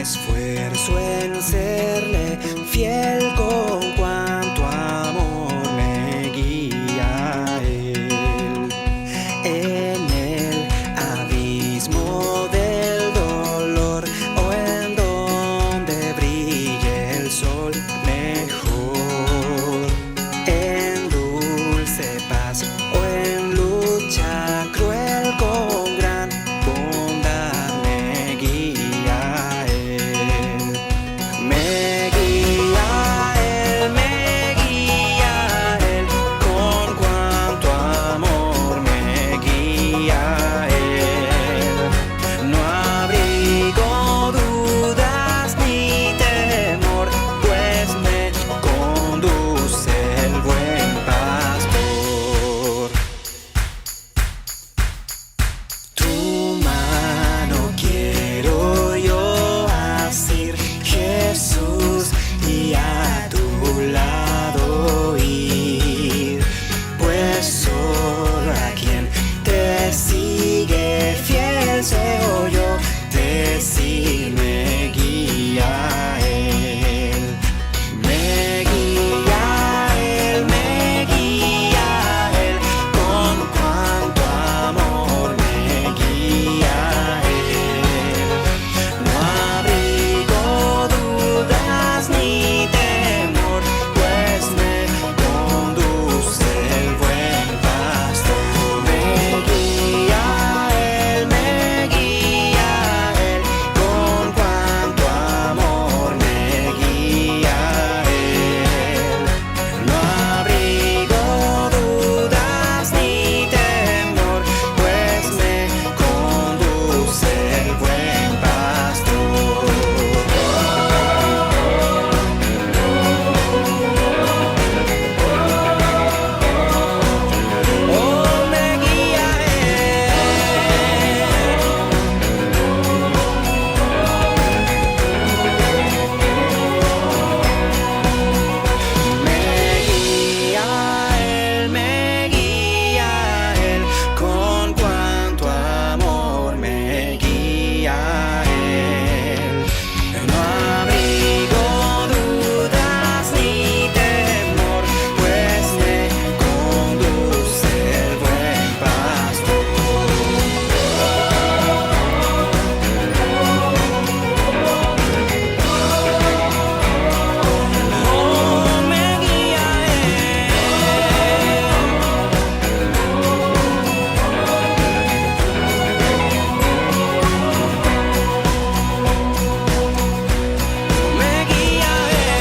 esfuerzo en serle fiel con cuanto amor me guía a Él. En el abismo del dolor o en donde brille el sol mejor, en dulce paz o en lucha cruel con gran bondad me guía a Él. Me guía a Él, me guía a Él, con cuanto amor me guía a Él. No abrigo dudas ni temor, pues me conduce el buen pastor. Tu mano quiero yo asir, Jesús, y a tu lado ir, pues solo a quien te sigue fiel soy yo, decir me guía a Él. Me guía a Él, me guía a Él, con cuanto amor me guía a Él. No abrigo dudas ni temor, pues me conduce el buen pastor. Me guía a Él, me guía a Él, con cuanto amor me guía a Él. No abrigo dudas ni temor, pues me conduce el buen pastor. Oh, me guía a Él. Me guía a Él, me guía a Él, con cuanto amor me guía a Él. No abrigo dudas ni temor, pues me conduce el buen pastor. Oh, me guía a Él. Me guía a Él.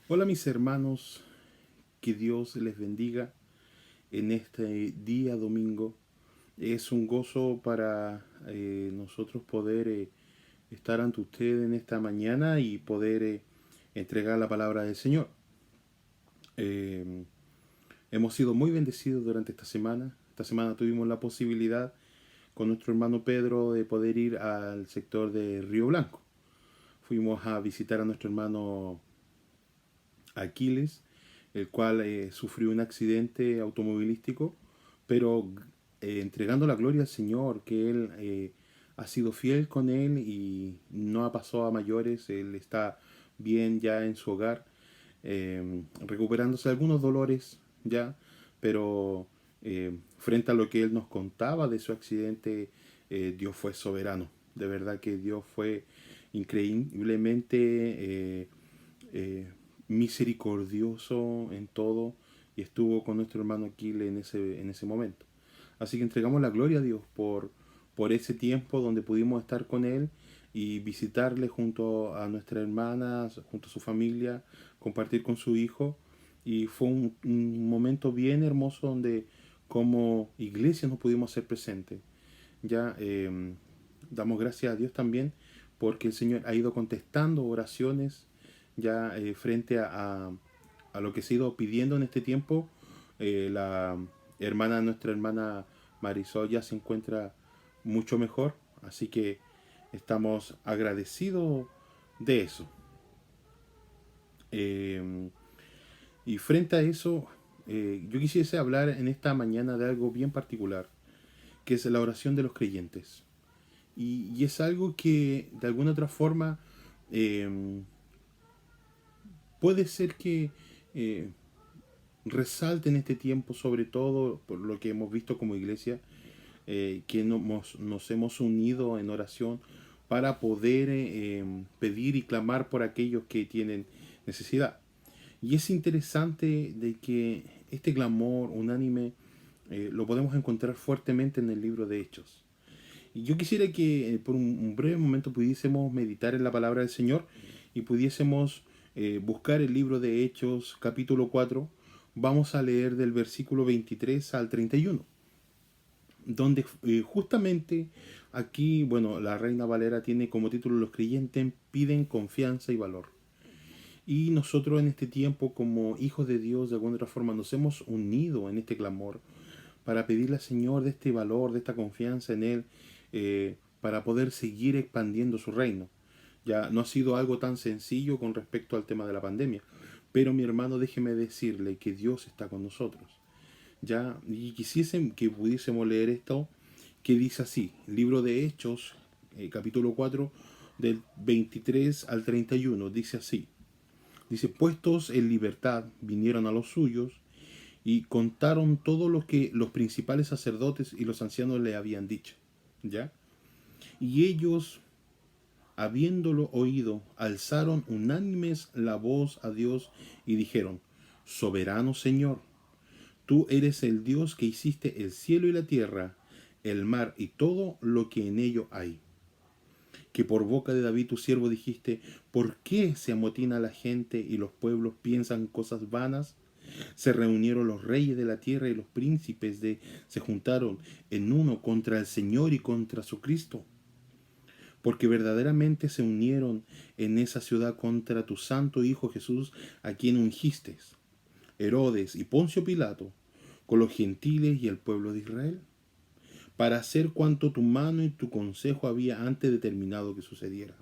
Hola mis hermanos, que Dios les bendiga en este día domingo. Es un gozo para nosotros poder estar ante ustedes en esta mañana y poder entregar la palabra del Señor. Eh, Hemos sido muy bendecidos durante esta semana. Esta semana tuvimos la posibilidad con nuestro hermano Pedro de poder ir al sector de Río Blanco. Fuimos a visitar a nuestro hermano Aquiles, el cual sufrió un accidente automovilístico, pero entregando la gloria al Señor, que Él ha sido fiel con Él y no ha pasado a mayores. Él está bien ya en su hogar, recuperándose de algunos dolores ya, pero frente a lo que Él nos contaba de su accidente, Dios fue soberano. De verdad que Dios fue increíblemente misericordioso en todo y estuvo con nuestro hermano Aquiles en ese momento. Así que entregamos la gloria a Dios por ese tiempo donde pudimos estar con Él y visitarle junto a nuestra hermana, junto a su familia, compartir con su hijo. Y fue un momento bien hermoso donde como iglesia nos pudimos hacer presentes. Ya damos gracias a Dios también porque el Señor ha ido contestando oraciones ya frente a lo que se ha ido pidiendo en este tiempo. Nuestra hermana Marisol ya se encuentra mucho mejor, así que estamos agradecidos de eso. Y frente a eso, yo quisiese hablar en esta mañana de algo bien particular, que es la oración de los creyentes. Y es algo que de alguna otra forma eh, puede ser que eh, resalte en este tiempo, sobre todo por lo que hemos visto como iglesia, que nos hemos unido en oración para poder pedir y clamar por aquellos que tienen necesidad. Y es interesante de que este clamor unánime lo podemos encontrar fuertemente en el libro de Hechos. Y yo quisiera que por un breve momento pudiésemos meditar en la palabra del Señor y pudiésemos buscar el libro de Hechos capítulo 4. Vamos a leer del versículo 23 al 31, donde justamente aquí, bueno, la Reina Valera tiene como título: los creyentes piden confianza y valor. Y nosotros en este tiempo, como hijos de Dios, de alguna otra forma nos hemos unido en este clamor para pedirle al Señor de este valor, de esta confianza en Él, para poder seguir expandiendo su reino. Ya no ha sido algo tan sencillo con respecto al tema de la pandemia, pero mi hermano, déjeme decirle que Dios está con nosotros. Ya, y quisiesen que pudiésemos leer esto, que dice así, libro de Hechos, capítulo 4, del 23 al 31, dice así. Dice: puestos en libertad, vinieron a los suyos y contaron todo lo que los principales sacerdotes y los ancianos le habían dicho. ¿Ya? Y ellos, habiéndolo oído, alzaron unánimes la voz a Dios y dijeron: soberano Señor, tú eres el Dios que hiciste el cielo y la tierra, el mar y todo lo que en ello hay. Que por boca de David tu siervo dijiste: ¿por qué se amotina la gente y los pueblos piensan cosas vanas? Se reunieron los reyes de la tierra y los príncipes se juntaron en uno contra el Señor y contra su Cristo. Porque verdaderamente se unieron en esa ciudad contra tu santo Hijo Jesús, a quien ungiste, Herodes y Poncio Pilato, con los gentiles y el pueblo de Israel, para hacer cuanto tu mano y tu consejo había antes determinado que sucediera.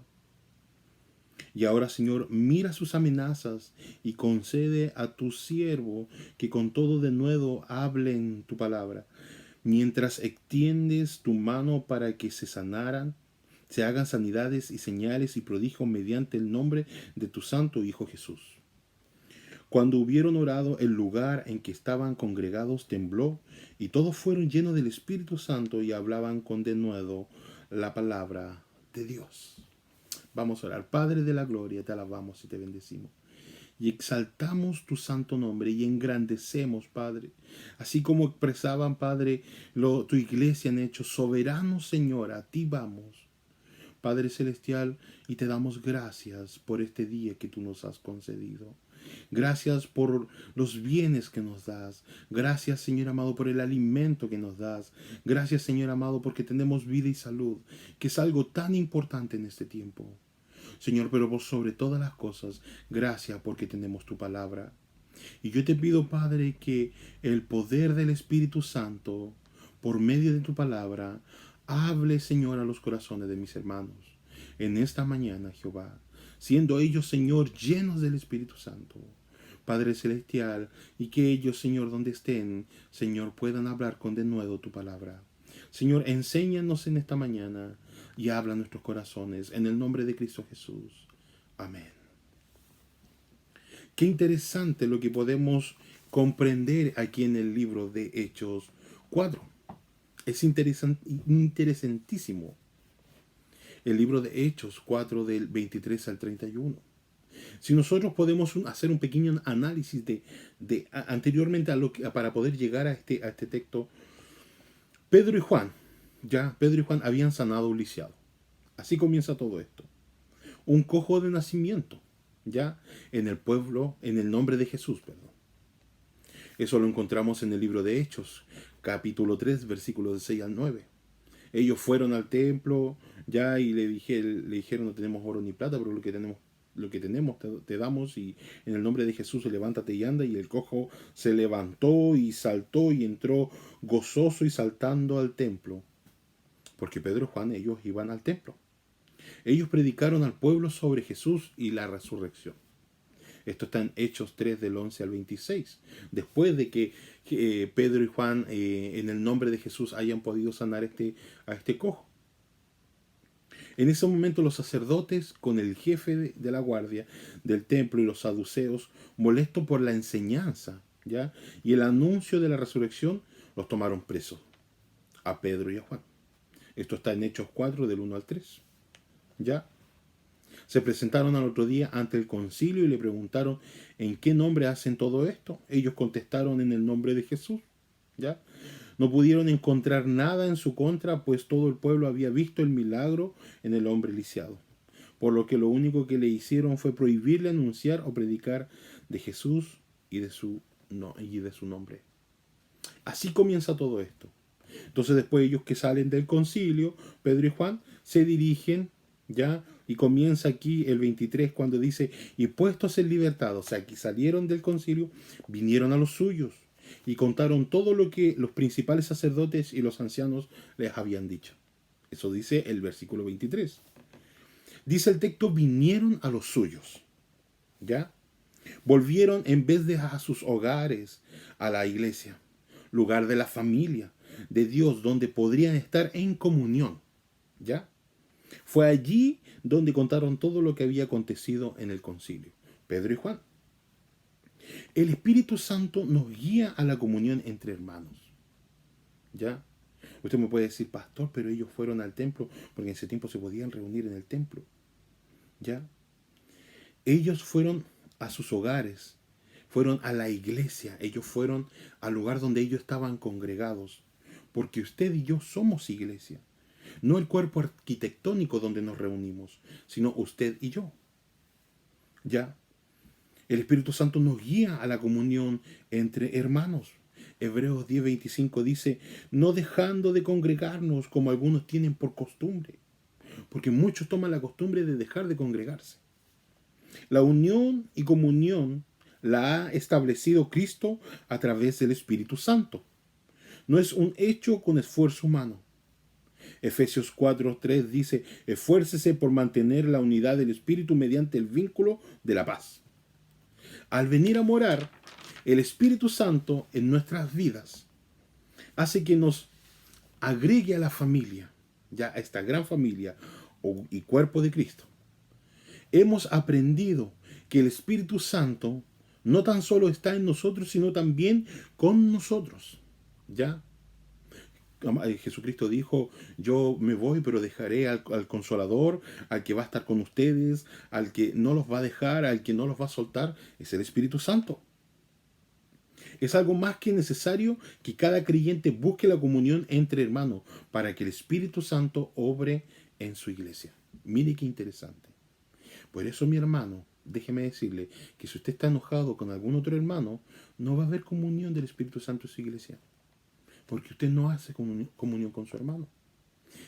Y ahora, Señor, mira sus amenazas y concede a tu siervo que con todo de nuevo hable en tu palabra, mientras extiendes tu mano para que se sanaran, se hagan sanidades y señales y prodigios mediante el nombre de tu santo Hijo Jesús. Cuando hubieron orado, el lugar en que estaban congregados tembló, y todos fueron llenos del Espíritu Santo y hablaban con denuedo la palabra de Dios. Vamos a orar. Padre de la gloria, te alabamos y te bendecimos. Y exaltamos tu santo nombre y engrandecemos, Padre. Así como expresaban, Padre, tu iglesia en hechos, soberano Señor, a ti vamos, Padre Celestial, y te damos gracias por este día que tú nos has concedido. Gracias por los bienes que nos das. Gracias, Señor amado, por el alimento que nos das. Gracias, Señor amado, porque tenemos vida y salud, que es algo tan importante en este tiempo. Señor, pero por sobre todas las cosas, gracias porque tenemos tu palabra. Y yo te pido, Padre, que el poder del Espíritu Santo, por medio de tu palabra, hable, Señor, a los corazones de mis hermanos en esta mañana, Jehová, siendo ellos, Señor, llenos del Espíritu Santo, Padre Celestial, y que ellos, Señor, donde estén, Señor, puedan hablar con denuedo tu palabra. Señor, enséñanos en esta mañana y habla a nuestros corazones, en el nombre de Cristo Jesús. Amén. Qué interesante lo que podemos comprender aquí en el libro de Hechos 4. Es interesantísimo. El libro de Hechos 4 del 23 al 31. Si nosotros podemos hacer un pequeño análisis anteriormente para poder llegar a este texto, Pedro y Juan habían sanado a un lisiado. Así comienza todo esto. Un cojo de nacimiento, ya, en el pueblo, en el nombre de Jesús, perdón. Eso lo encontramos en el libro de Hechos, capítulo 3, versículos de 6 al 9. Ellos fueron al templo, ya, y le dijeron: no tenemos oro ni plata, pero lo que tenemos te damos, y en el nombre de Jesús levántate y anda. Y el cojo se levantó y saltó y entró gozoso y saltando al templo. Porque Pedro y Juan, ellos iban al templo. Ellos predicaron al pueblo sobre Jesús y la resurrección. Esto está en Hechos 3 del 11 al 26. Después de que Pedro y Juan en el nombre de Jesús hayan podido sanar a este cojo. En ese momento los sacerdotes con el jefe de la guardia del templo y los saduceos, molestos por la enseñanza, ¿ya?, y el anuncio de la resurrección, los tomaron presos a Pedro y a Juan. Esto está en Hechos 4 del 1 al 3. ¿Ya? Se presentaron al otro día ante el concilio y le preguntaron ¿en qué nombre hacen todo esto? Ellos contestaron en el nombre de Jesús. ¿Ya? No pudieron encontrar nada en su contra, pues todo el pueblo había visto el milagro en el hombre lisiado. Por lo que lo único que le hicieron fue prohibirle anunciar o predicar de Jesús y de su nombre. Así comienza todo esto. Entonces después ellos que salen del concilio, Pedro y Juan, se dirigen, ¿ya? Y comienza aquí el 23 cuando dice, y puestos en libertad, o sea, que salieron del concilio, vinieron a los suyos y contaron todo lo que los principales sacerdotes y los ancianos les habían dicho. Eso dice el versículo 23. Dice el texto, vinieron a los suyos, ¿ya? Volvieron en vez de a sus hogares, a la iglesia, lugar de la familia de Dios, donde podrían estar en comunión, ¿ya? Fue allí donde contaron todo lo que había acontecido en el concilio, Pedro y Juan. El Espíritu Santo nos guía a la comunión entre hermanos, ¿ya? Usted me puede decir, pastor, pero ellos fueron al templo, porque en ese tiempo se podían reunir en el templo, ¿ya? Ellos fueron a sus hogares, fueron a la iglesia, ellos fueron al lugar donde ellos estaban congregados, porque usted y yo somos iglesia. No el cuerpo arquitectónico donde nos reunimos, sino usted y yo. ¿Ya? El Espíritu Santo nos guía a la comunión entre hermanos. Hebreos 10:25 dice, no dejando de congregarnos como algunos tienen por costumbre, porque muchos toman la costumbre de dejar de congregarse. La unión y comunión la ha establecido Cristo a través del Espíritu Santo. No es un hecho con esfuerzo humano. Efesios 4:3 dice, esfuércese por mantener la unidad del Espíritu mediante el vínculo de la paz. Al venir a morar el Espíritu Santo en nuestras vidas, hace que nos agregue a la familia, ya a esta gran familia y cuerpo de Cristo. Hemos aprendido que el Espíritu Santo no tan solo está en nosotros, sino también con nosotros, ¿ya? Jesucristo dijo, yo me voy, pero dejaré al Consolador, al que va a estar con ustedes, al que no los va a dejar, al que no los va a soltar, es el Espíritu Santo. Es algo más que necesario que cada creyente busque la comunión entre hermanos para que el Espíritu Santo obre en su iglesia. Mire qué interesante. Por eso, mi hermano, déjeme decirle que si usted está enojado con algún otro hermano, no va a haber comunión del Espíritu Santo en su iglesia. Porque usted no hace comunión con su hermano.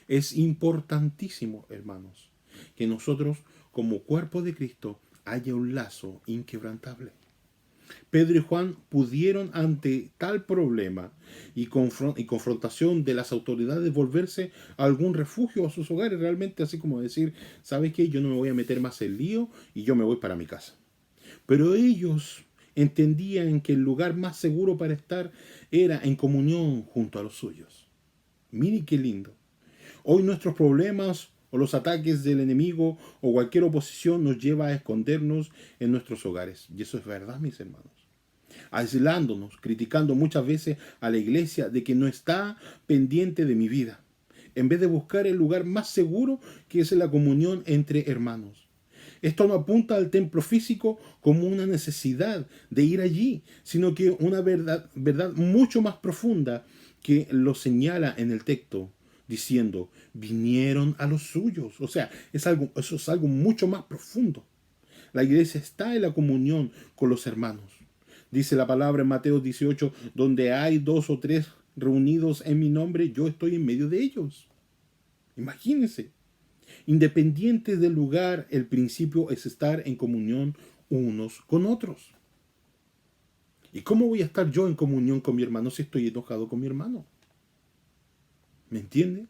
Es importantísimo, hermanos, que nosotros, como cuerpo de Cristo, haya un lazo inquebrantable. Pedro y Juan pudieron, ante tal problema y confrontación de las autoridades, volverse a algún refugio a sus hogares, realmente así como decir, ¿sabes qué? Yo no me voy a meter más en lío y yo me voy para mi casa. Pero ellos entendían que el lugar más seguro para estar era en comunión junto a los suyos. Mire qué lindo. Hoy nuestros problemas o los ataques del enemigo o cualquier oposición nos lleva a escondernos en nuestros hogares. Y eso es verdad, mis hermanos. Aislándonos, criticando muchas veces a la iglesia de que no está pendiente de mi vida, en vez de buscar el lugar más seguro que es la comunión entre hermanos. Esto no apunta al templo físico como una necesidad de ir allí, sino que una verdad mucho más profunda que lo señala en el texto, diciendo, vinieron a los suyos. O sea, eso es algo mucho más profundo. La iglesia está en la comunión con los hermanos. Dice la palabra en Mateo 18, donde hay 2 o 3 reunidos en mi nombre, yo estoy en medio de ellos. Imagínense. Independiente del lugar, el principio es estar en comunión unos con otros. ¿Y cómo voy a estar yo en comunión con mi hermano si estoy enojado con mi hermano? ¿Me entiende?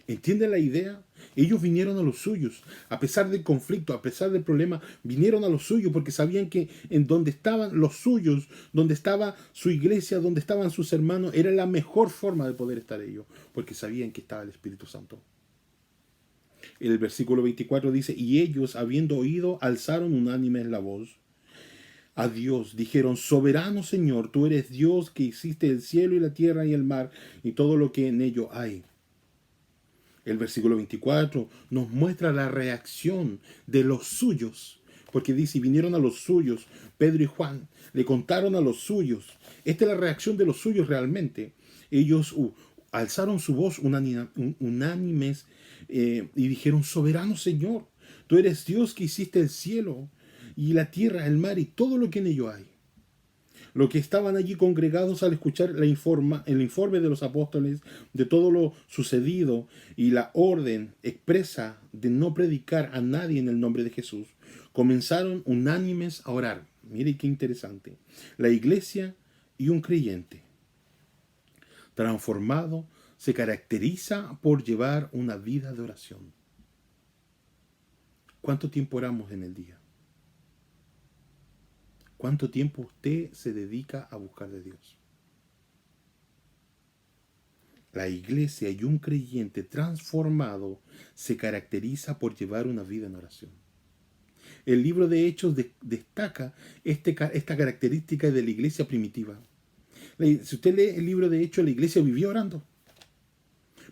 ¿Entienden la idea? Ellos vinieron a los suyos, a pesar del conflicto, a pesar del problema, vinieron a los suyos porque sabían que en donde estaban los suyos, donde estaba su iglesia, donde estaban sus hermanos, era la mejor forma de poder estar ellos, porque sabían que estaba el Espíritu Santo. El versículo 24 dice, y ellos, habiendo oído, alzaron unánimes la voz a Dios, dijeron, soberano Señor, tú eres Dios que hiciste el cielo y la tierra y el mar y todo lo que en ello hay. El versículo 24 nos muestra la reacción de los suyos, porque dice, vinieron a los suyos, Pedro y Juan, le contaron a los suyos. Esta es la reacción de los suyos realmente. Ellos alzaron su voz unánimes y dijeron, soberano Señor, tú eres Dios que hiciste el cielo y la tierra, el mar y todo lo que en ello hay. Los que estaban allí congregados al escuchar el informe de los apóstoles de todo lo sucedido y la orden expresa de no predicar a nadie en el nombre de Jesús, comenzaron unánimes a orar. Mire qué interesante. La iglesia y un creyente transformado se caracteriza por llevar una vida de oración. ¿Cuánto tiempo oramos en el día? ¿Cuánto tiempo usted se dedica a buscar de Dios? La iglesia y un creyente transformado se caracteriza por llevar una vida en oración. El libro de Hechos destaca esta característica de la iglesia primitiva. Si usted lee el libro de Hechos, la iglesia vivía orando,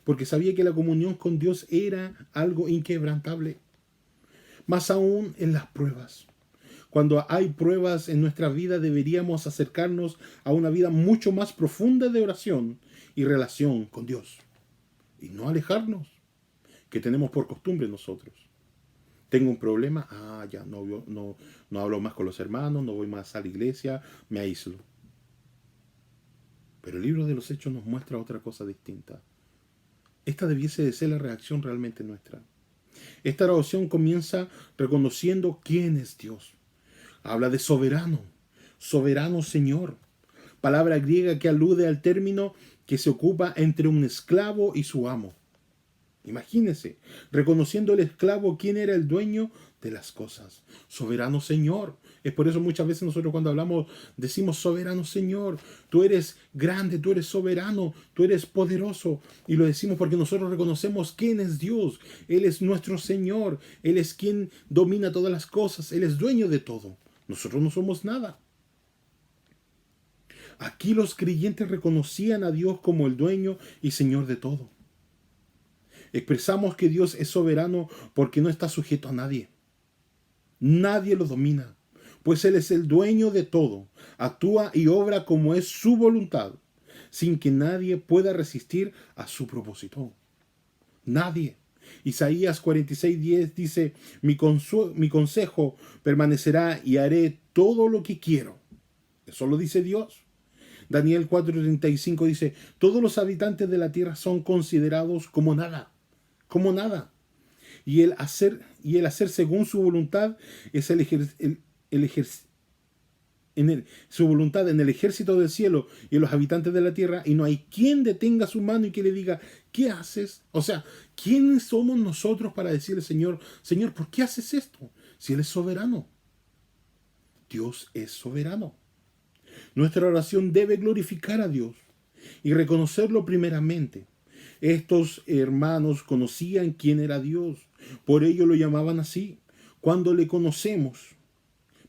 porque sabía que la comunión con Dios era algo inquebrantable. Más aún en las pruebas. Cuando hay pruebas en nuestra vida, deberíamos acercarnos a una vida mucho más profunda de oración y relación con Dios. Y no alejarnos, que tenemos por costumbre nosotros. Tengo un problema, ya no hablo más con los hermanos, no voy más a la iglesia, me aíslo. Pero el libro de los Hechos nos muestra otra cosa distinta. Esta debiese de ser la reacción realmente nuestra. Esta oración comienza reconociendo quién es Dios. Habla de soberano, soberano Señor. Palabra griega que alude al término que se ocupa entre un esclavo y su amo. Imagínense, reconociendo el esclavo quién era el dueño de las cosas. Soberano Señor. Es por eso muchas veces nosotros cuando hablamos decimos soberano Señor. Tú eres grande, tú eres soberano, tú eres poderoso. Y lo decimos porque nosotros reconocemos quién es Dios. Él es nuestro Señor. Él es quien domina todas las cosas. Él es dueño de todo. Nosotros no somos nada. Aquí los creyentes reconocían a Dios como el dueño y Señor de todo. Expresamos que Dios es soberano porque no está sujeto a nadie. Nadie lo domina, pues Él es el dueño de todo. Actúa y obra como es su voluntad, sin que nadie pueda resistir a su propósito. Nadie. Isaías 46:10 dice, mi consejo permanecerá y haré todo lo que quiero. Eso lo dice Dios. Daniel 4:35 dice, todos los habitantes de la tierra son considerados como nada. Como nada. Y el hacer según su voluntad es su voluntad en el ejército del cielo y en los habitantes de la tierra, y no hay quien detenga su mano y que le diga, ¿qué haces? O sea, ¿quiénes somos nosotros para decirle, Señor, ¿por qué haces esto? Si Él es soberano. Dios es soberano. Nuestra oración debe glorificar a Dios y reconocerlo primeramente. Estos hermanos conocían quién era Dios, por ello lo llamaban así. Cuando le conocemos,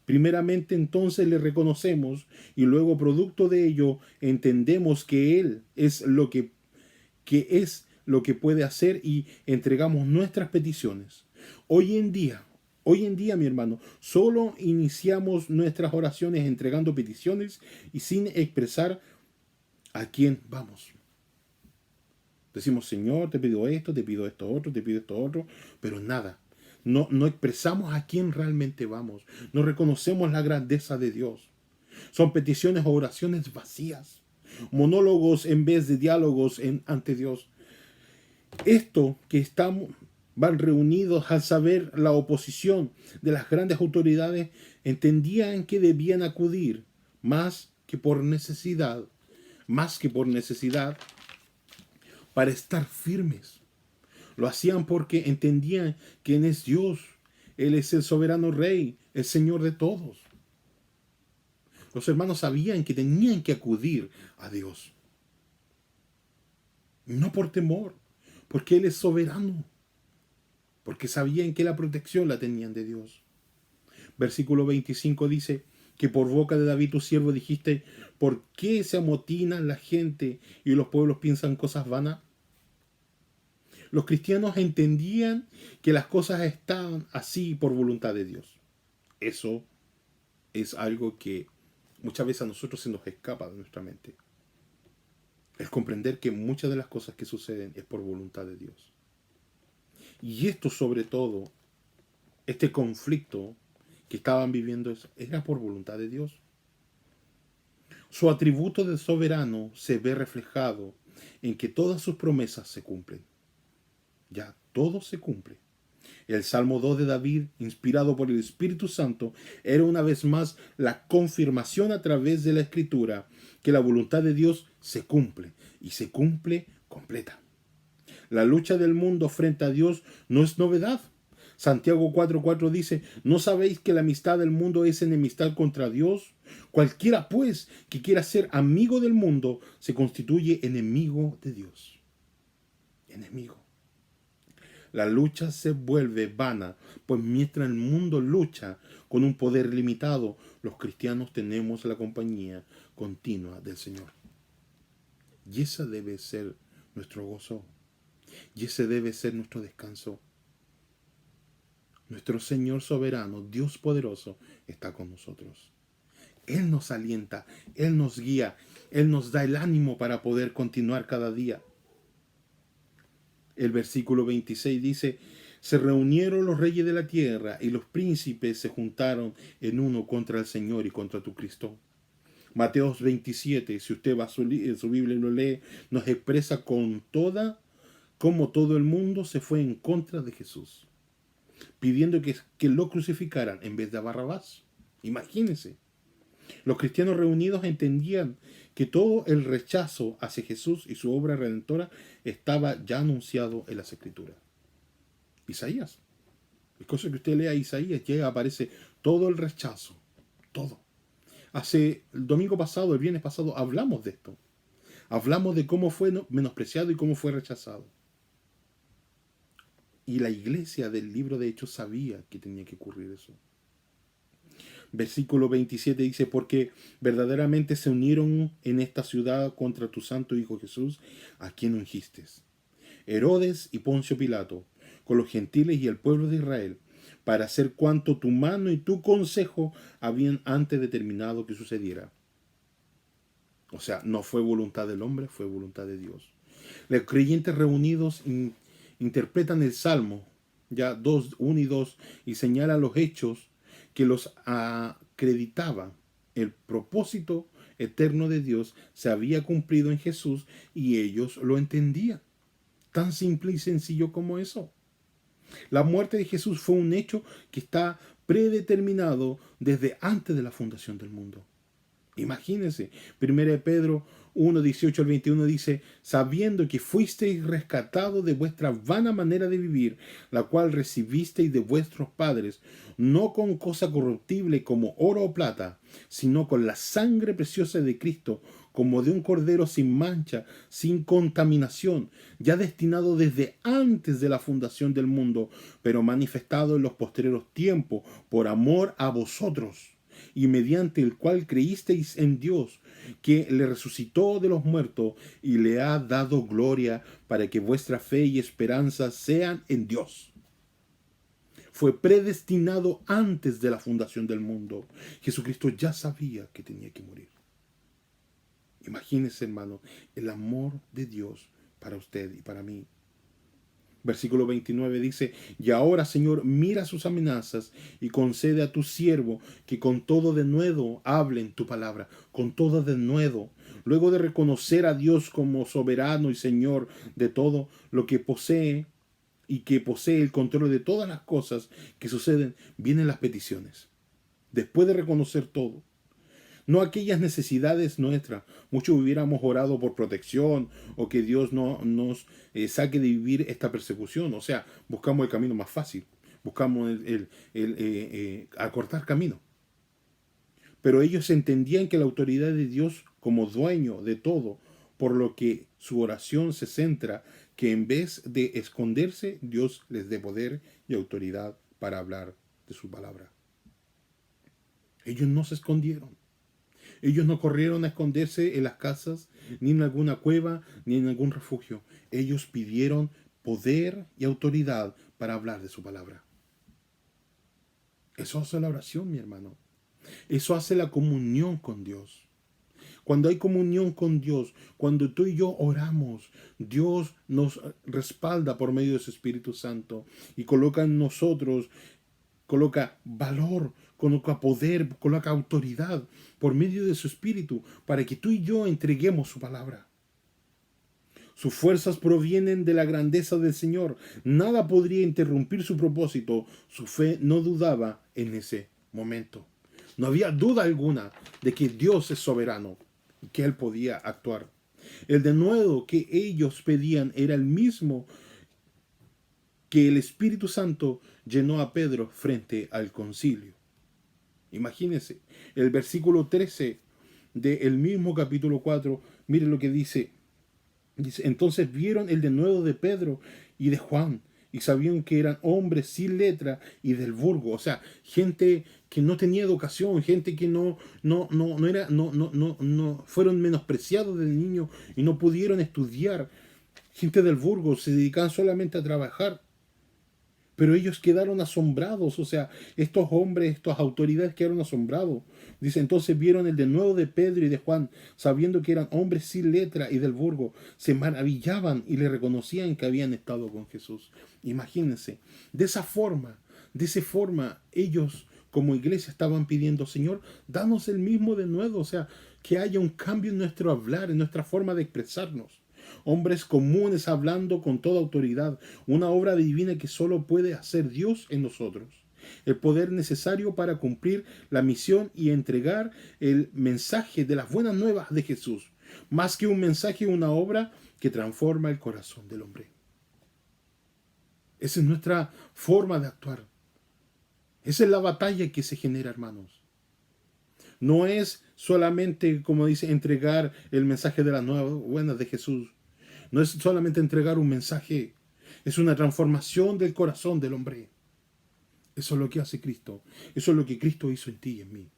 primeramente entonces le reconocemos y luego producto de ello entendemos que Él es lo que puede hacer y entregamos nuestras peticiones. Hoy en día, mi hermano, solo iniciamos nuestras oraciones entregando peticiones y sin expresar a quién vamos. Decimos, Señor, te pido esto otro, te pido esto otro, pero nada. No expresamos a quién realmente vamos. No reconocemos la grandeza de Dios. Son peticiones o oraciones vacías. Monólogos en vez de diálogos ante Dios. Esto que van reunidos al saber la oposición de las grandes autoridades, entendían que debían acudir más que por necesidad, para estar firmes. Lo hacían porque entendían quién es Dios. Él es el soberano rey, el Señor de todos. Los hermanos sabían que tenían que acudir a Dios. No por temor, porque Él es soberano. Porque sabían que la protección la tenían de Dios. Versículo 25 dice que por boca de David tu siervo dijiste, ¿por qué se amotinan la gente y los pueblos piensan cosas vanas? Los cristianos entendían que las cosas estaban así por voluntad de Dios. Eso es algo que muchas veces a nosotros se nos escapa de nuestra mente. El comprender que muchas de las cosas que suceden es por voluntad de Dios. Y esto sobre todo, este conflicto que estaban viviendo era por voluntad de Dios. Su atributo de soberano se ve reflejado en que todas sus promesas se cumplen. Ya todo se cumple. El Salmo 2 de David, inspirado por el Espíritu Santo, era una vez más la confirmación a través de la Escritura que la voluntad de Dios se cumple y se cumple completa. La lucha del mundo frente a Dios no es novedad. Santiago 4:4 dice, ¿no sabéis que la amistad del mundo es enemistad contra Dios? Cualquiera, pues, que quiera ser amigo del mundo, se constituye enemigo de Dios. Enemigo. La lucha se vuelve vana, pues mientras el mundo lucha con un poder limitado, los cristianos tenemos la compañía continua del Señor. Y ese debe ser nuestro gozo. Y ese debe ser nuestro descanso. Nuestro Señor soberano, Dios poderoso, está con nosotros. Él nos alienta, Él nos guía, Él nos da el ánimo para poder continuar cada día. El versículo 26 dice, se reunieron los reyes de la tierra y los príncipes se juntaron en uno contra el Señor y contra tu Cristo. Mateo 27, si usted va a su Biblia y lo lee, nos expresa cómo todo el mundo se fue en contra de Jesús, pidiendo que lo crucificaran en vez de a Barrabás. Imagínense. Los cristianos reunidos entendían que todo el rechazo hacia Jesús y su obra redentora estaba ya anunciado en las Escrituras. Isaías. Es cosa que usted lea Isaías, ya aparece todo el rechazo. Todo. El domingo pasado, el viernes pasado, hablamos de esto. Hablamos de cómo fue menospreciado y cómo fue rechazado. Y la iglesia del libro de Hechos sabía que tenía que ocurrir eso. Versículo 27 dice, porque verdaderamente se unieron en esta ciudad contra tu santo Hijo Jesús, a quien ungiste. Herodes y Poncio Pilato, con los gentiles y el pueblo de Israel, para hacer cuanto tu mano y tu consejo habían antes determinado que sucediera. O sea, no fue voluntad del hombre, fue voluntad de Dios. Los creyentes reunidos interpretan el Salmo, ya 1 y 2, y señalan los hechos que los acreditaba. El propósito eterno de Dios se había cumplido en Jesús y ellos lo entendían. Tan simple y sencillo como eso. La muerte de Jesús fue un hecho que está predeterminado desde antes de la fundación del mundo. Imagínense, 1 Pedro 1, 18 al 21 dice, sabiendo que fuisteis rescatados de vuestra vana manera de vivir, la cual recibisteis de vuestros padres, no con cosa corruptible como oro o plata, sino con la sangre preciosa de Cristo, como de un cordero sin mancha, sin contaminación, ya destinado desde antes de la fundación del mundo, pero manifestado en los postreros tiempos, por amor a vosotros, y mediante el cual creísteis en Dios, que le resucitó de los muertos y le ha dado gloria, para que vuestra fe y esperanza sean en Dios. Fue predestinado antes de la fundación del mundo. Jesucristo ya sabía que tenía que morir. Imagínese, hermano, el amor de Dios para usted y para mí. Versículo 29 dice, y ahora, Señor, mira sus amenazas y concede a tu siervo que con todo denuedo hablen tu palabra, con todo denuedo. Luego de reconocer a Dios como soberano y Señor de todo lo que posee y que posee el control de todas las cosas que suceden, vienen las peticiones. Después de reconocer todo, no aquellas necesidades nuestras. Muchos hubiéramos orado por protección o que Dios no nos saque de vivir esta persecución. O sea, buscamos el camino más fácil, buscamos acortar camino. Pero ellos entendían que la autoridad de Dios como dueño de todo, por lo que su oración se centra, que en vez de esconderse, Dios les dé poder y autoridad para hablar de su palabra. Ellos no se escondieron. Ellos no corrieron a esconderse en las casas, ni en alguna cueva, ni en algún refugio. Ellos pidieron poder y autoridad para hablar de su palabra. Eso hace la oración, mi hermano. Eso hace la comunión con Dios. Cuando hay comunión con Dios, cuando tú y yo oramos, Dios nos respalda por medio de su Espíritu Santo y coloca en nosotros, coloca valor, coloca poder, coloca autoridad por medio de su Espíritu para que tú y yo entreguemos su palabra. Sus fuerzas provienen de la grandeza del Señor. Nada podría interrumpir su propósito. Su fe no dudaba en ese momento. No había duda alguna de que Dios es soberano y que Él podía actuar. El denuedo que ellos pedían era el mismo que el Espíritu Santo llenó a Pedro frente al concilio. Imagínense, el versículo 13 del mismo capítulo 4, miren lo que dice. Dice, entonces vieron el denuedo de Pedro y de Juan, y sabían que eran hombres sin letra y del vulgo, o sea, gente que no tenía educación, gente que no fueron menospreciados del niño y no pudieron estudiar, gente del vulgo, se dedicaban solamente a trabajar. Pero ellos quedaron asombrados, o sea, estos hombres, estas autoridades quedaron asombrados. Dice, entonces vieron el denuedo de Pedro y de Juan, sabiendo que eran hombres sin letra y del vulgo, se maravillaban y le reconocían que habían estado con Jesús. Imagínense, de esa forma, ellos como iglesia estaban pidiendo, Señor, danos el mismo denuedo, o sea, que haya un cambio en nuestro hablar, en nuestra forma de expresarnos. Hombres comunes hablando con toda autoridad, una obra divina que solo puede hacer Dios en nosotros. El poder necesario para cumplir la misión y entregar el mensaje de las buenas nuevas de Jesús. Más que un mensaje, una obra que transforma el corazón del hombre. Esa es nuestra forma de actuar. Esa es la batalla que se genera, hermanos. No es solamente, como dice, entregar el mensaje de las nuevas buenas de Jesús. No es solamente entregar un mensaje, es una transformación del corazón del hombre. Eso es lo que hace Cristo. Eso es lo que Cristo hizo en ti y en mí.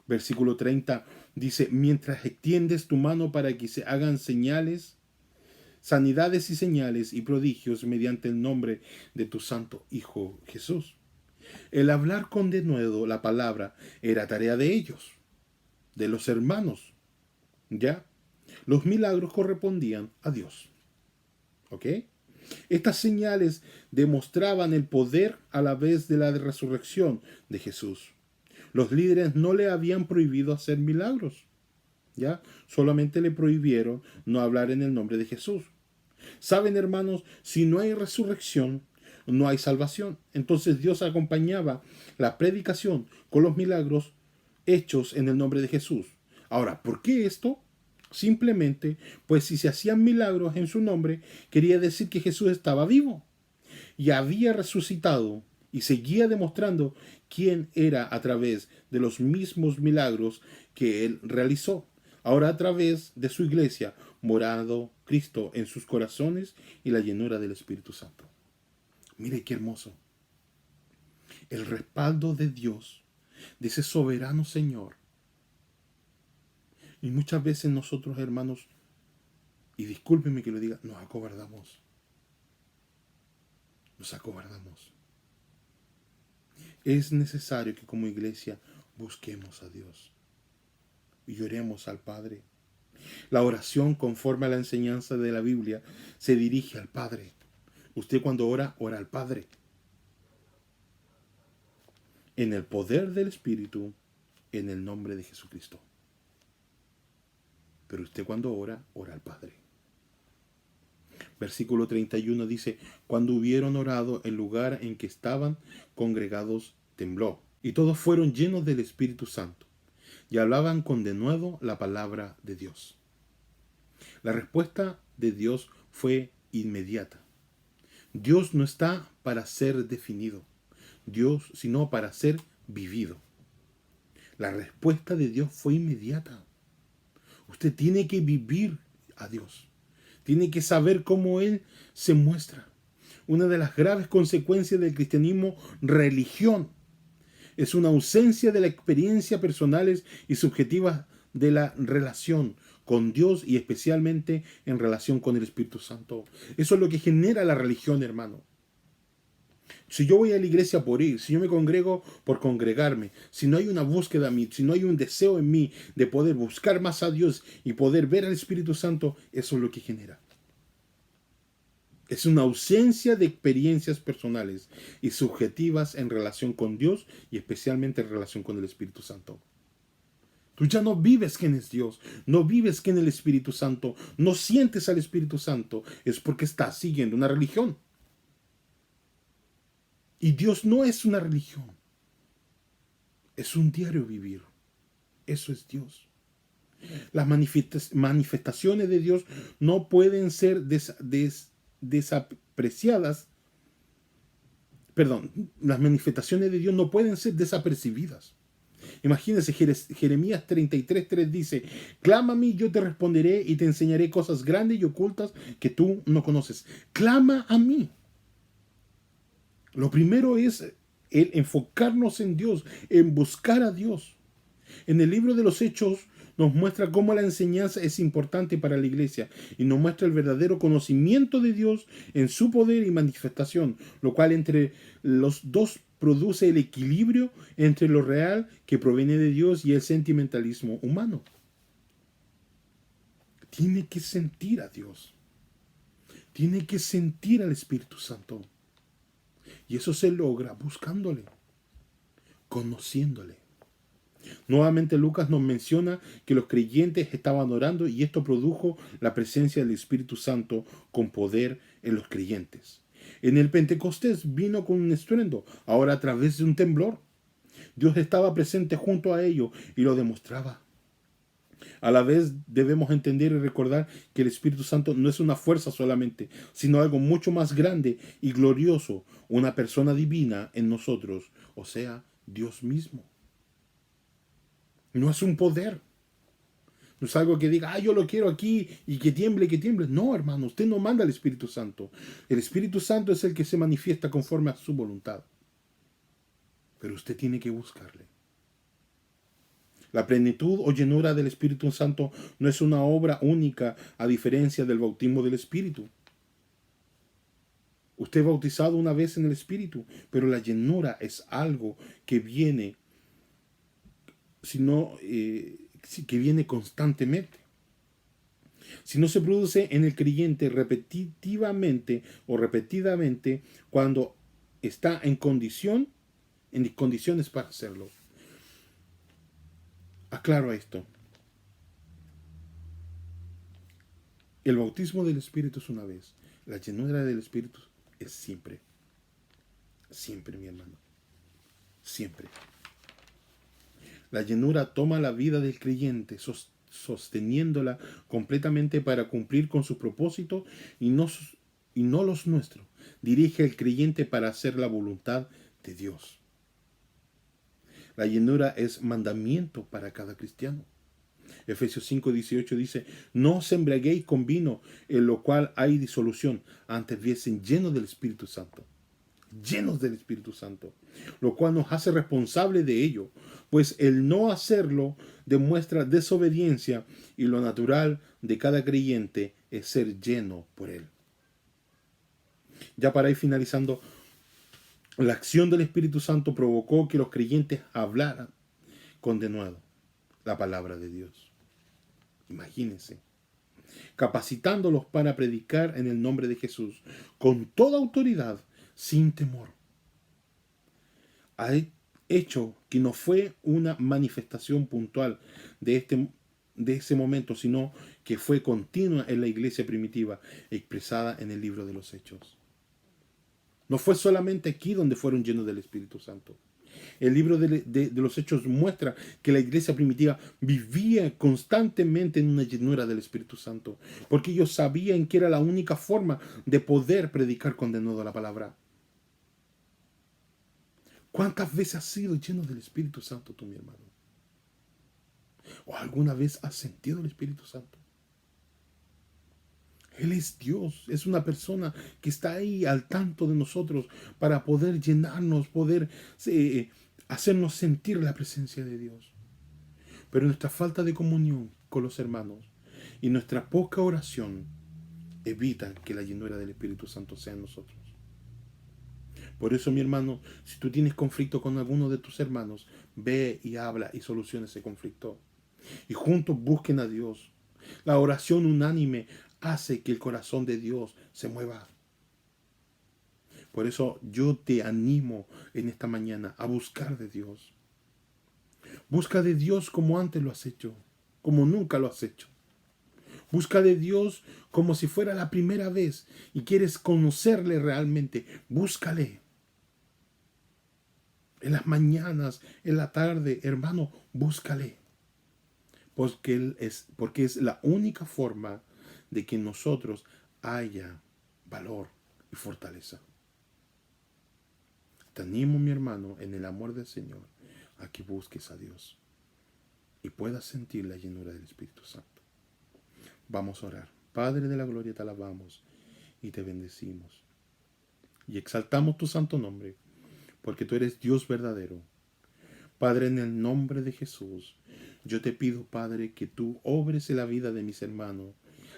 Versículo 30 dice, mientras extiendes tu mano para que se hagan señales, sanidades y señales y prodigios mediante el nombre de tu santo Hijo Jesús. El hablar con denuedo la palabra era tarea de ellos, de los hermanos. ¿Ya? Los milagros correspondían a Dios. ¿Ok? Estas señales demostraban el poder a la vez de la resurrección de Jesús. Los líderes no le habían prohibido hacer milagros. ¿Ya? Solamente le prohibieron no hablar en el nombre de Jesús. Saben, hermanos, si no hay resurrección, no hay salvación. Entonces Dios acompañaba la predicación con los milagros hechos en el nombre de Jesús. Ahora, ¿por qué esto? Simplemente, pues si se hacían milagros en su nombre, quería decir que Jesús estaba vivo y había resucitado y seguía demostrando quién era a través de los mismos milagros que él realizó. Ahora a través de su iglesia, morado Cristo en sus corazones y la llenura del Espíritu Santo. Mire qué hermoso. El respaldo de Dios, de ese soberano Señor. Y muchas veces nosotros, hermanos, y discúlpenme que lo diga, nos acobardamos. Nos acobardamos. Es necesario que como iglesia busquemos a Dios y oremos al Padre. La oración, conforme a la enseñanza de la Biblia, se dirige al Padre. Usted cuando ora, ora al Padre. En el poder del Espíritu, en el nombre de Jesucristo. Pero usted cuando ora, ora al Padre. Versículo 31 dice, cuando hubieron orado, el lugar en que estaban congregados tembló, y todos fueron llenos del Espíritu Santo, y hablaban con denuedo la palabra de Dios. La respuesta de Dios fue inmediata. Dios no está para ser definido, Dios, sino para ser vivido. La respuesta de Dios fue inmediata. Usted tiene que vivir a Dios. Tiene que saber cómo Él se muestra. Una de las graves consecuencias del cristianismo religión es una ausencia de la experiencia personales y subjetivas de la relación con Dios y especialmente en relación con el Espíritu Santo. Eso es lo que genera la religión, hermano. Si yo voy a la iglesia por ir, si yo me congrego por congregarme, si no hay una búsqueda en mí, si no hay un deseo en mí de poder buscar más a Dios y poder ver al Espíritu Santo, eso es lo que genera. Es una ausencia de experiencias personales y subjetivas en relación con Dios y especialmente en relación con el Espíritu Santo. Tú ya no vives quién es Dios, no vives quién es el Espíritu Santo, no sientes al Espíritu Santo, es porque estás siguiendo una religión. Y Dios no es una religión, es un diario vivir. Eso es Dios. Las manifestaciones de Dios no pueden ser desapreciadas. Las manifestaciones de Dios no pueden ser desapercibidas. Imagínense, Jeremías 33:3 dice: clama a mí, yo te responderé y te enseñaré cosas grandes y ocultas que tú no conoces. Clama a mí. Lo primero es el enfocarnos en Dios, en buscar a Dios. En el libro de los Hechos nos muestra cómo la enseñanza es importante para la iglesia y nos muestra el verdadero conocimiento de Dios en su poder y manifestación, lo cual entre los dos produce el equilibrio entre lo real que proviene de Dios y el sentimentalismo humano. Tiene que sentir a Dios. Tiene que sentir al Espíritu Santo. Y eso se logra buscándole, conociéndole. Nuevamente Lucas nos menciona que los creyentes estaban orando y esto produjo la presencia del Espíritu Santo con poder en los creyentes. En el Pentecostés vino con un estruendo, ahora a través de un temblor. Dios estaba presente junto a ellos y lo demostraba. A la vez debemos entender y recordar que el Espíritu Santo no es una fuerza solamente, sino algo mucho más grande y glorioso, una persona divina en nosotros, o sea, Dios mismo. No es un poder. No es algo que diga, yo lo quiero aquí y que tiemble, que tiemble. No, hermano, usted no manda al Espíritu Santo. El Espíritu Santo es el que se manifiesta conforme a su voluntad. Pero usted tiene que buscarle. La plenitud o llenura del Espíritu Santo no es una obra única a diferencia del bautismo del Espíritu. Usted es bautizado una vez en el Espíritu, pero la llenura es algo que viene, que viene constantemente. Si no se produce en el creyente repetitivamente o repetidamente cuando está en condiciones para hacerlo. Aclaro esto. El bautismo del Espíritu es una vez. La llenura del Espíritu es siempre. Siempre, mi hermano. Siempre. La llenura toma la vida del creyente, sosteniéndola completamente para cumplir con sus propósitos y no los nuestros. Dirige al creyente para hacer la voluntad de Dios. La llenura es mandamiento para cada cristiano. Efesios 5:18 dice: no os embriaguéis con vino, en lo cual hay disolución, antes viesen llenos del Espíritu Santo. Llenos del Espíritu Santo, lo cual nos hace responsables de ello, pues el no hacerlo demuestra desobediencia y lo natural de cada creyente es ser lleno por él. Ya para ir finalizando, la acción del Espíritu Santo provocó que los creyentes hablaran con denuedo la palabra de Dios. Imagínense, capacitándolos para predicar en el nombre de Jesús con toda autoridad, sin temor. Ha hecho que no fue una manifestación puntual de ese momento, sino que fue continua en la iglesia primitiva, expresada en el libro de los Hechos. No fue solamente aquí donde fueron llenos del Espíritu Santo. El libro de los Hechos muestra que la iglesia primitiva vivía constantemente en una llenura del Espíritu Santo, porque ellos sabían que era la única forma de poder predicar con denuedo la palabra. ¿Cuántas veces has sido lleno del Espíritu Santo tú, mi hermano? ¿O alguna vez has sentido el Espíritu Santo? Él es Dios, es una persona que está ahí al tanto de nosotros para poder llenarnos, poder hacernos sentir la presencia de Dios. Pero nuestra falta de comunión con los hermanos y nuestra poca oración evitan que la llenura del Espíritu Santo sea en nosotros. Por eso, mi hermano, si tú tienes conflicto con alguno de tus hermanos, ve y habla y soluciona ese conflicto. Y juntos busquen a Dios. La oración unánime hace que el corazón de Dios se mueva. Por eso yo te animo en esta mañana a buscar de Dios. Busca de Dios como antes lo has hecho, como nunca lo has hecho. Busca de Dios como si fuera la primera vez y quieres conocerle realmente. Búscale. En las mañanas, en la tarde, hermano, búscale. Porque es la única forma de que en nosotros haya valor y fortaleza. Te animo, mi hermano, en el amor del Señor, a que busques a Dios y puedas sentir la llenura del Espíritu Santo. Vamos a orar. Padre de la gloria, te alabamos y te bendecimos. Y exaltamos tu santo nombre, porque tú eres Dios verdadero. Padre, en el nombre de Jesús, yo te pido, Padre, que tú obres en la vida de mis hermanos.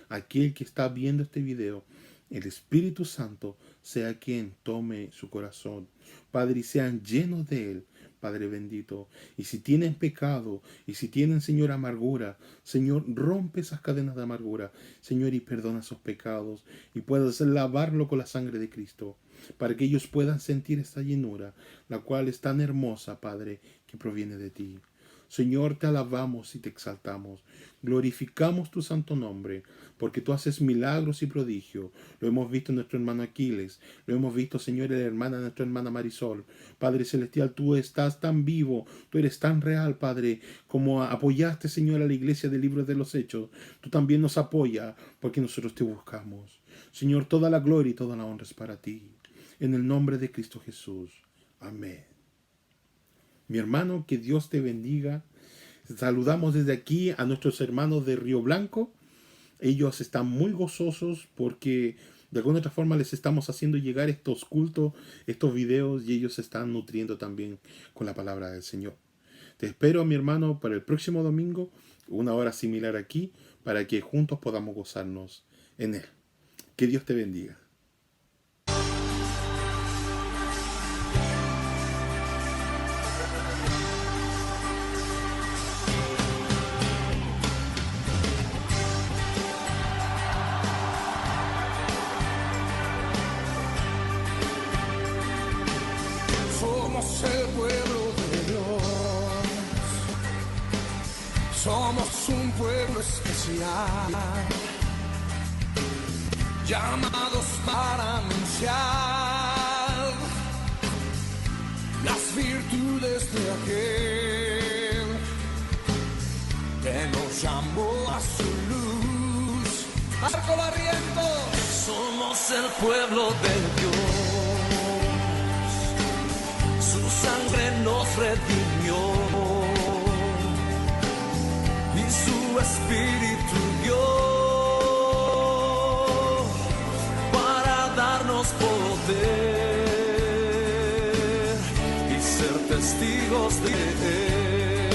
Aquel que está viendo este video, el Espíritu Santo sea quien tome su corazón, Padre, y sean llenos de Él, Padre bendito. Y si tienen pecado, y si tienen, Señor, amargura, Señor, rompe esas cadenas de amargura, Señor, y perdona esos pecados, y puedas lavarlo con la sangre de Cristo, para que ellos puedan sentir esta llenura, la cual es tan hermosa, Padre, que proviene de ti. Señor, te alabamos y te exaltamos. Glorificamos tu santo nombre, porque tú haces milagros y prodigios. Lo hemos visto en nuestro hermano Aquiles. Lo hemos visto, Señor, en la hermana de nuestra hermana Marisol. Padre celestial, tú estás tan vivo, tú eres tan real, Padre, como apoyaste, Señor, a la iglesia del libro de los Hechos. Tú también nos apoyas, porque nosotros te buscamos. Señor, toda la gloria y toda la honra es para ti. En el nombre de Cristo Jesús. Amén. Mi hermano, que Dios te bendiga. Saludamos desde aquí a nuestros hermanos de Río Blanco. Ellos están muy gozosos porque de alguna otra forma les estamos haciendo llegar estos cultos, estos videos, y ellos se están nutriendo también con la palabra del Señor. Te espero, mi hermano, para el próximo domingo, una hora similar aquí, para que juntos podamos gozarnos en Él. Que Dios te bendiga. Somos el pueblo de Dios, somos un pueblo especial, llamados para anunciar las virtudes de aquel que nos llamó a su luz. Arco Barrientos, somos el pueblo de Dios. Su sangre nos redimió y su espíritu dio para darnos poder y ser testigos de Él.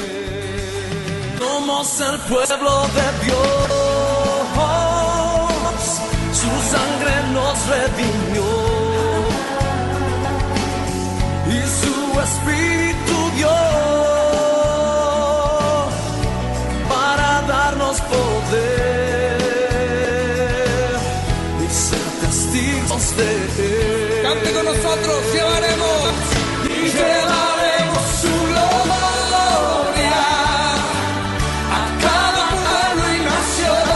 Somos el pueblo de Dios, su sangre nos redimió. Espíritu dio para darnos poder y ser testigos de Él. Cante con nosotros, llevaremos su gloria a cada pueblo y nación,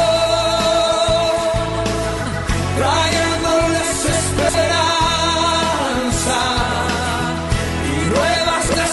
trayéndoles esperanza. Nuevas de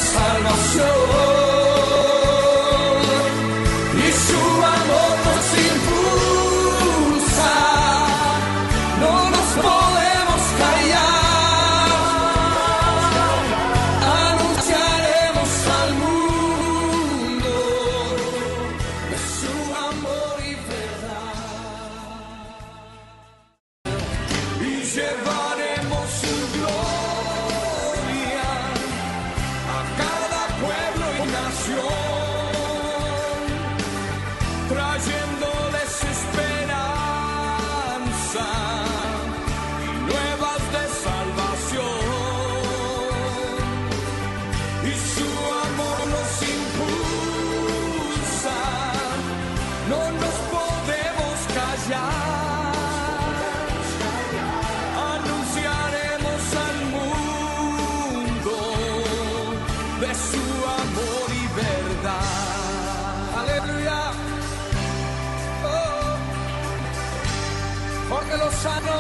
sano.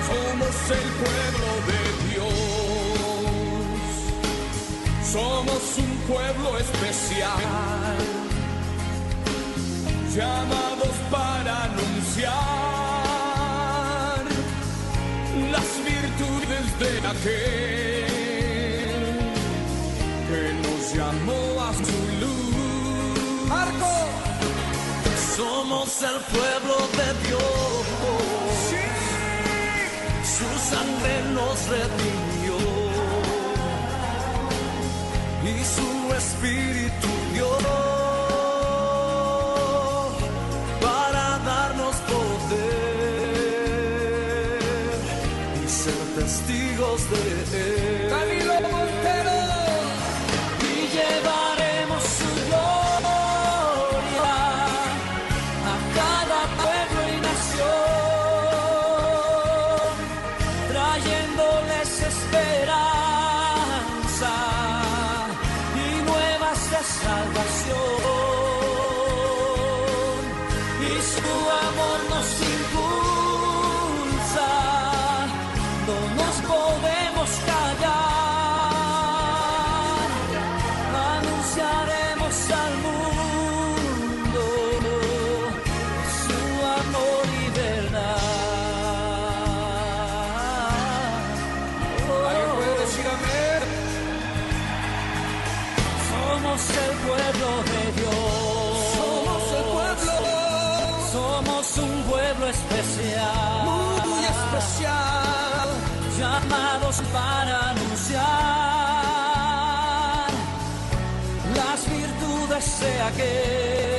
Somos el pueblo de Dios. Somos un pueblo especial, llamados para anunciar las virtudes de aquel que nos llamó a su luz. Marco, somos el pueblo de Dios. Sí. Su sangre nos redimió y su espíritu dio para darnos poder y ser testigos de él. Camilo Montero. Y llevaremos su gloria a cada pueblo y nación, trayéndoles esperanza y nuevas de salvación. Y su amor nos impulsa, no nos podemos callar, anunciaremos al mundo su amor y verdad. ¿Alguien puede decir amén? Somos el pueblo de Dios. Somos el pueblo. Somos un pueblo especial. Muy especial. Llamados para anunciar las virtudes de aquel